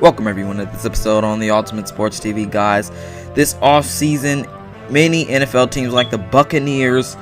Welcome everyone to this episode on the Ultimate Sports TV, guys. This offseason, many NFL teams like the Buccaneers,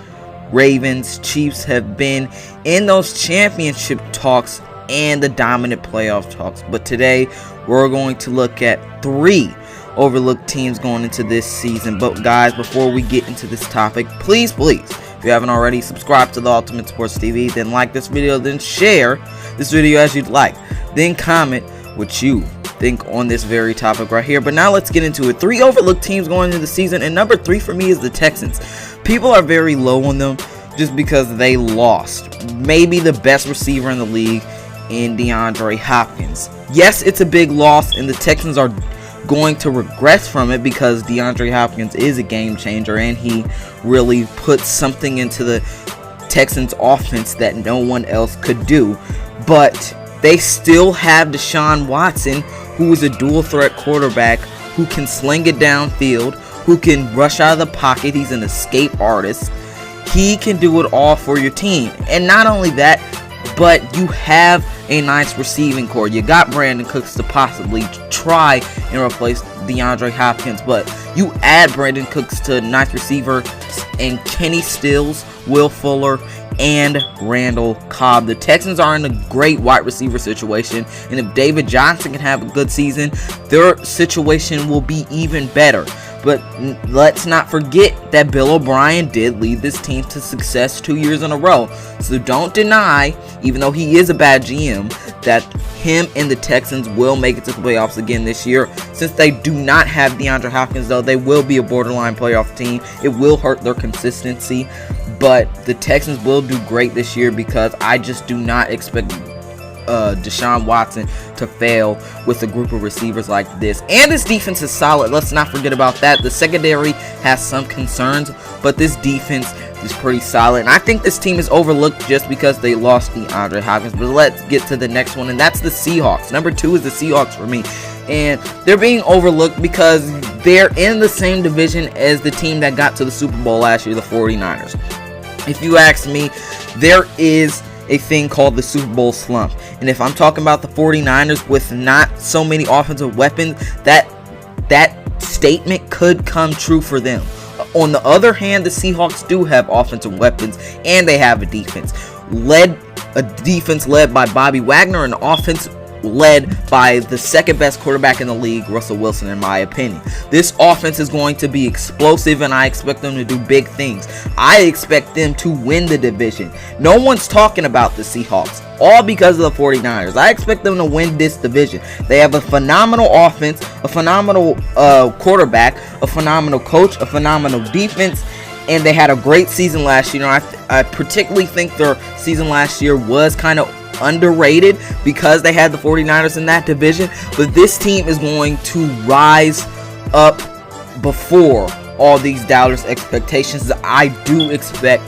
Ravens, Chiefs have been in those championship talks and the dominant playoff talks. But today, we're going to look at 3 overlooked teams going into this season. But guys, before we get into this topic, please, if you haven't already, subscribe to the Ultimate Sports TV, then like this video, then share this video as you'd like, then comment what you think on this very topic right here. But now let's get into it. 3 overlooked teams going into the season, and number 3 for me is the Texans. People are very low on them just because they lost maybe the best receiver in the league in DeAndre Hopkins. Yes, it's a big loss, and the Texans are going to regress from it because DeAndre Hopkins is a game changer, and he really puts something into the Texans offense that no one else could do. But they still have Deshaun Watson, who is a dual threat quarterback who can sling it downfield, who can rush out of the pocket. He's an escape artist. He can do it all for your team. And not only that, but you have a nice receiving core. You got Brandon Cooks to possibly try and replace DeAndre Hopkins, but you add Brandon Cooks to a nice receiver and Kenny Stills, Will Fuller, and Randall Cobb. The Texans are in a great wide receiver situation, and if David Johnson can have a good season, their situation will be even better. But let's not forget that Bill O'Brien did lead this team to success 2 years in a row. So don't deny, even though he is a bad GM, that him and the Texans will make it to the playoffs again this year. Since they do not have DeAndre Hopkins, though, they will be a borderline playoff team. It will hurt their consistency, but the Texans will do great this year because I just do not expect Deshaun Watson to fail with a group of receivers like this. And this defense is solid. Let's not forget about that. The secondary has some concerns, but this defense is pretty solid. And I think this team is overlooked just because they lost DeAndre Hopkins. But let's get to the next one, and that's the Seahawks. Number 2 is the Seahawks for me. And they're being overlooked because they're in the same division as the team that got to the Super Bowl last year, the 49ers. If you ask me, there is a thing called the Super Bowl slump. And if I'm talking about the 49ers with not so many offensive weapons, that statement could come true for them. On the other hand, the Seahawks do have offensive weapons, and they have a defense led by Bobby Wagner, and an offense led by the second best quarterback in the league, Russell Wilson, in my opinion. This offense is going to be explosive, and I expect them to do big things. I expect them to win the division. No one's talking about the Seahawks, all because of the 49ers. I expect them to win this division. They have a phenomenal offense, a phenomenal quarterback, a phenomenal coach, a phenomenal defense, and they had a great season last year. I particularly think their season last year was kind of underrated because they had the 49ers in that division, but this team is going to rise up before all these doubters' expectations. I do expect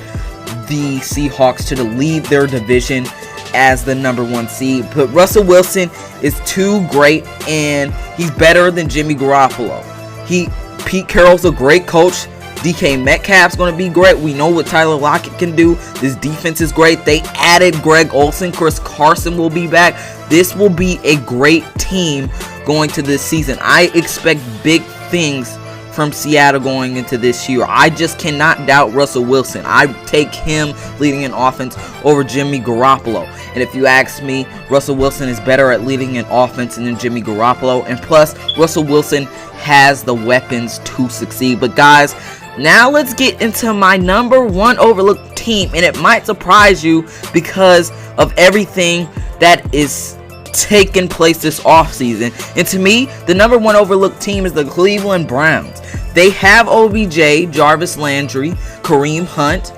the Seahawks to lead their division as the number 1 seed, but Russell Wilson is too great, and he's better than Jimmy Garoppolo. Pete Carroll's a great coach. DK Metcalf's going to be great. We know what Tyler Lockett can do. This defense is great. They added Greg Olsen. Chris Carson will be back. This will be a great team going to this season. I expect big things from Seattle going into this year. I just cannot doubt Russell Wilson. I take him leading an offense over Jimmy Garoppolo. And if you ask me, Russell Wilson is better at leading an offense than Jimmy Garoppolo. And plus, Russell Wilson has the weapons to succeed. But guys, now let's get into my number 1 overlooked team, and it might surprise you because of everything that is taking place this offseason. And to me, the number 1 overlooked team is the Cleveland Browns. They have OBJ, Jarvis Landry, Kareem Hunt,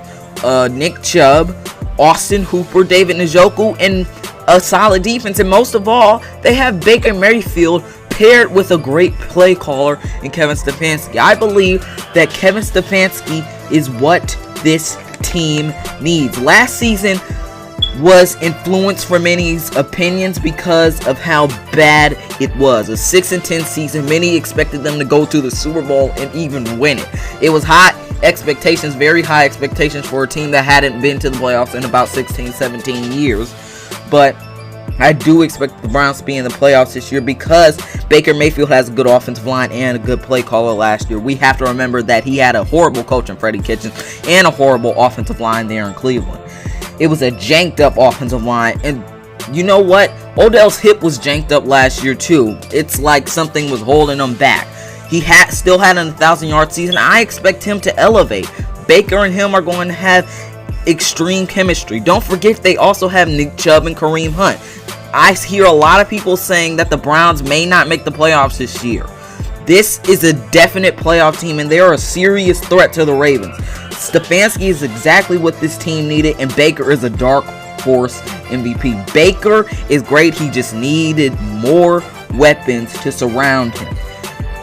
Nick Chubb, Austin Hooper, David Njoku, and a solid defense. And most of all, they have Baker Mayfield paired with a great play caller in Kevin Stefanski. I believe that Kevin Stefanski is what this team needs. Last season was influenced for many's opinions because of how bad it was. A 6-10 season. Many expected them to go to the Super Bowl and even win it. It was high expectations, very high expectations for a team that hadn't been to the playoffs in about 16-17 years. But I do expect the Browns to be in the playoffs this year because Baker Mayfield has a good offensive line and a good play caller last year. We have to remember that he had a horrible coach in Freddie Kitchens and a horrible offensive line there in Cleveland. It was a janked up offensive line, and you know what? Odell's hip was janked up last year too. It's like something was holding him back. He still had a 1,000-yard season. I expect him to elevate. Baker and him are going to have extreme chemistry. Don't forget they also have Nick Chubb and Kareem Hunt. I hear a lot of people saying that the Browns may not make the playoffs this year. This is a definite playoff team, and they are a serious threat to the Ravens. Stefanski is exactly what this team needed, and Baker is a dark horse MVP. Baker is great. He just needed more weapons to surround him.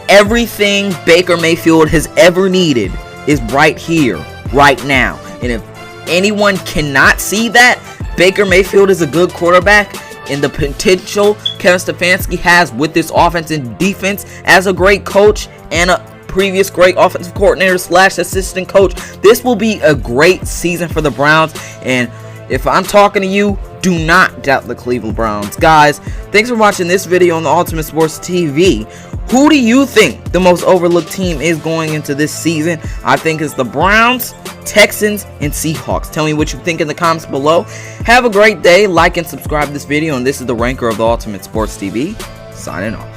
Everything Baker Mayfield has ever needed is right here, right now. And if anyone cannot see that, Baker Mayfield is a good quarterback, and the potential Kevin Stefanski has with this offense and defense as a great coach and a previous great offensive coordinator / assistant coach, this will be a great season for the Browns. And if I'm talking to you, do not doubt the Cleveland Browns. Guys, thanks for watching this video on the Ultimate Sports TV. Who do you think the most overlooked team is going into this season? I think it's the Browns, Texans, and Seahawks. Tell me what you think in the comments below. Have a great day. Like and subscribe to this video. And this is the Ranker of the Ultimate Sports TV, signing off.